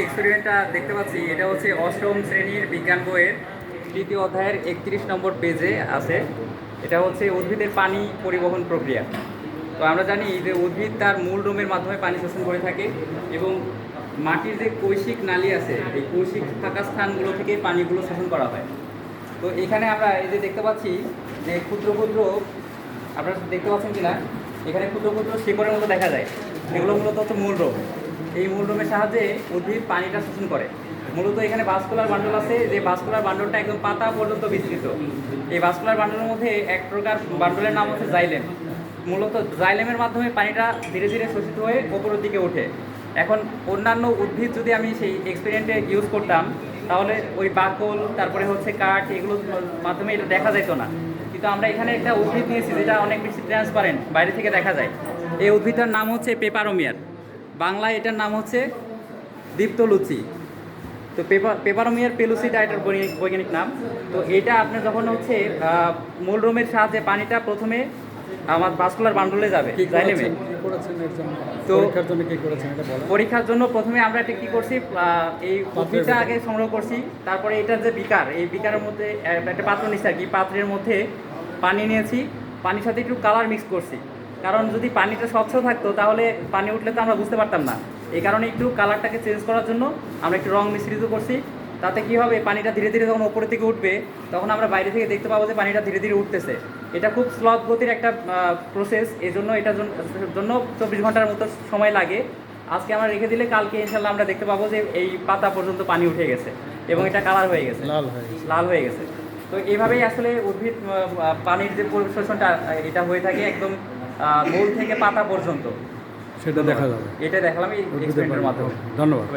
এক্সপেরিমেন্টটা দেখতে পাচ্ছি, এটা হচ্ছে অষ্টম শ্রেণীর বিজ্ঞান বইয়ের তৃতীয় অধ্যায়ের 31 নম্বর পেজে আছে। এটা হচ্ছে উদ্ভিদের পানি পরিবহন প্রক্রিয়া। তো আমরা জানি যে উদ্ভিদ তার মূল রোমের মাধ্যমে পানি শোষণ করে থাকে এবং মাটির যে কৈশিক নালী আছে, এই কৈশিক থাকা স্থানগুলো থেকে পানিগুলো শোষণ করা হয়। তো এখানে আমরা এই যে দেখতে পাচ্ছি যে ক্ষুদ্র ক্ষুদ্র, আপনারা দেখতে পাচ্ছেন কিনা, এখানে ক্ষুদ্র ক্ষুদ্র শিকড়ের মতো দেখা যায়, এগুলো মূলত হচ্ছে মূল রোম। এই মূল রোমের সাহায্যে উদ্ভিদ পানিটা শোষণ করে। মূলত এখানে ভাস্কুলার বান্ডল আছে, যে ভাস্কুলার বান্ডলটা একদম পাতা পর্যন্ত বিস্তৃত। এই ভাস্কুলার বান্ডলের মধ্যে এক প্রকার বান্ডলের নাম হচ্ছে জাইলেম। মূলত জাইলেমের মাধ্যমে পানিটা ধীরে ধীরে শোষিত হয়ে ওপরের দিকে ওঠে। এখন অন্যান্য উদ্ভিদ যদি আমি সেই এক্সপেরিমেন্টে ইউজ করতাম, তাহলে ওই বাকল, তারপরে হচ্ছে কাঠ, এগুলোর মাধ্যমে এটা দেখা যেত না। কিন্তু আমরা এখানে একটা উদ্ভিদ নিয়েছি যেটা অনেক বেশি ট্রান্সপারেন্ট, বাইরে থেকে দেখা যায়। এই উদ্ভিদটার নাম হচ্ছে পেপারোমিয়ার, বাংলায় এটার নাম হচ্ছে দীপ্তলুচি। তো পেপারোমিয়ার পেলুসিটা এটার বৈজ্ঞানিক নাম। তো এটা আপনি যখন হচ্ছে মূল রোমের সাহায্যে পানিটা প্রথমে আমার ভাস্কুলার বান্ডলে যাবে জাইলেমে। তো পরীক্ষার জন্য প্রথমে আমরা এটা কী করছি, এই উদ্ভিদটা আগে সংগ্রহ করছি, তারপরে এটার যে বিকার, এই বিকারের মধ্যে একটা পাত্র নিচ্ছি আর কি, পাত্রের মধ্যে পানি নিয়েছি, পানির সাথে একটু কালার মিক্স করছি। কারণ যদি পানিটা স্বচ্ছ থাকতো তাহলে পানি উঠলে তো আমরা বুঝতে পারতাম না। এই কারণে একটু কালারটাকে চেঞ্জ করার জন্য আমরা একটু রং মিশ্রিত করছি। তাতে কী হবে, পানিটা ধীরে ধীরে যখন ওপরের দিকে উঠবে তখন আমরা বাইরে থেকে দেখতে পাবো যে পানিটা ধীরে ধীরে উঠতেছে। এটা খুব স্লথ গতির একটা প্রসেস, এই জন্য এটার জন্য 24 ঘন্টার মতো সময় লাগে। আজকে আমরা রেখে দিলে কালকে ইনশাল্লাহ আমরা দেখতে পাবো যে এই পাতা পর্যন্ত পানি উঠে গেছে এবং এটা কালার হয়ে গেছে, লাল হয়ে গেছে। তো এইভাবেই আসলে উদ্ভিদ পানির যে পরিশোষণটা এটা হয়ে থাকে একদম মূল থেকে পাতা পর্যন্ত। সেটা দেখা যাবে, এটা দেখালাম এই এক্সপেরিমেন্টের মাধ্যমে। ধন্যবাদ।